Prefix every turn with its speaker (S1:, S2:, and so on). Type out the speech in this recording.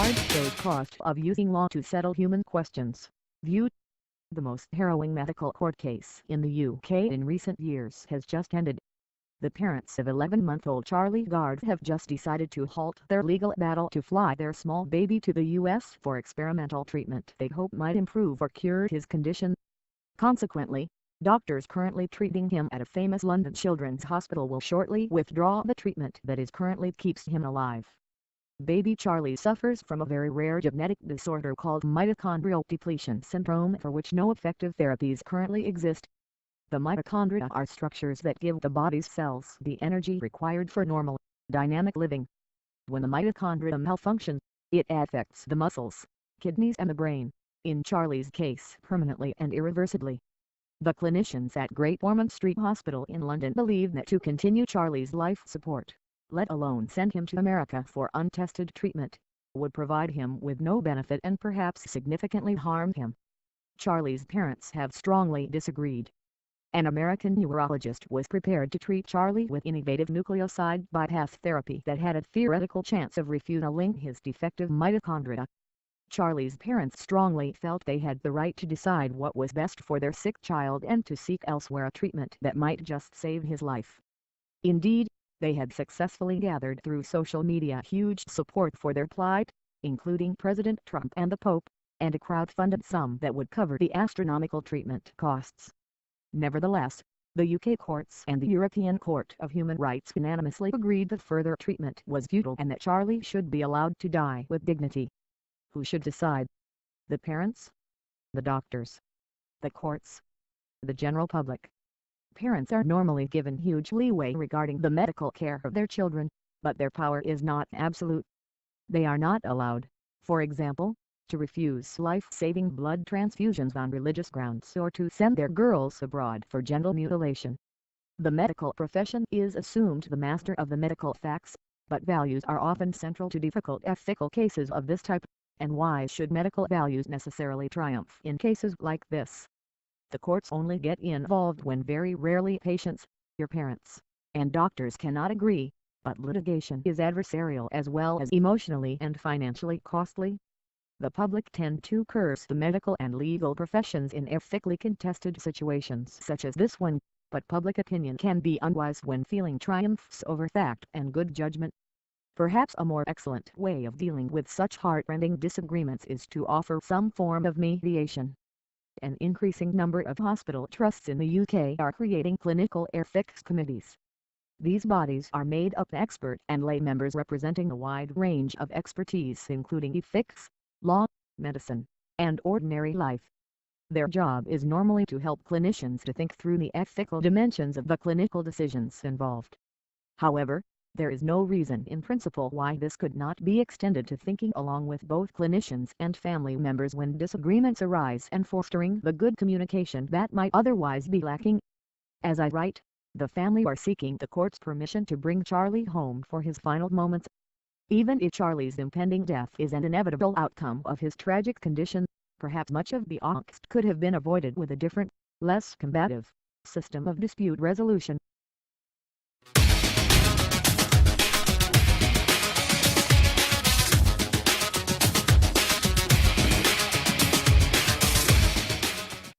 S1: Gard shows cost of using law to settle human questions. View. The most harrowing medical court case in the UK in recent years has just ended. The parents of 11-month-old Charlie Gard have just decided to halt their legal battle to fly their small baby to the US for experimental treatment they hope might improve or cure his condition. Consequently, doctors currently treating him at a famous London children's hospital will shortly withdraw the treatment that currently keeps him alive. Baby Charlie suffers from a very rare genetic disorder called Mitochondrial Depletion Syndrome, for which no effective therapies currently exist. The mitochondria are structures that give the body's cells the energy required for normal, dynamic living. When the mitochondria malfunction, it affects the muscles, kidneys and the brain, in Charlie's case permanently and irreversibly. The clinicians at Great Ormond Street Hospital in London believe that to continue Charlie's life support, let alone send him to America for untested treatment, would provide him with no benefit and perhaps significantly harm him. Charlie's parents have strongly disagreed. An American neurologist was prepared to treat Charlie with innovative nucleoside bypass therapy that had a theoretical chance of refueling his defective mitochondria. Charlie's parents strongly felt they had the right to decide what was best for their sick child and to seek elsewhere a treatment that might just save his life. Indeed, they had successfully gathered through social media huge support for their plight, including President Trump and the Pope, and a crowd-funded sum that would cover the astronomical treatment costs. Nevertheless, the UK courts and the European Court of Human Rights unanimously agreed that further treatment was futile and that Charlie should be allowed to die with dignity. Who should decide? The parents? The doctors? The courts? The general public? Parents are normally given huge leeway regarding the medical care of their children, but their power is not absolute. They are not allowed, for example, to refuse life-saving blood transfusions on religious grounds or to send their girls abroad for genital mutilation. The medical profession is assumed the master of the medical facts, but values are often central to difficult ethical cases of this type, and why should medical values necessarily triumph in cases like this? The courts only get involved when very rarely patients, your parents, and doctors cannot agree, but litigation is adversarial as well as emotionally and financially costly. The public tend to curse the medical and legal professions in ethically contested situations such as this one, but public opinion can be unwise when feeling triumphs over fact and good judgment. Perhaps a more excellent way of dealing with such heart-rending disagreements is to offer some form of mediation. An increasing number of hospital trusts in the UK are creating clinical ethics committees. These bodies are made up of expert and lay members representing a wide range of expertise including ethics, law, medicine, and ordinary life. Their job is normally to help clinicians to think through the ethical dimensions of the clinical decisions involved. However, there is no reason in principle why this could not be extended to thinking along with both clinicians and family members when disagreements arise and fostering the good communication that might otherwise be lacking. As I write, the family are seeking the court's permission to bring Charlie home for his final moments. Even if Charlie's impending death is an inevitable outcome of his tragic condition, perhaps much of the angst could have been avoided with a different, less combative, system of dispute resolution.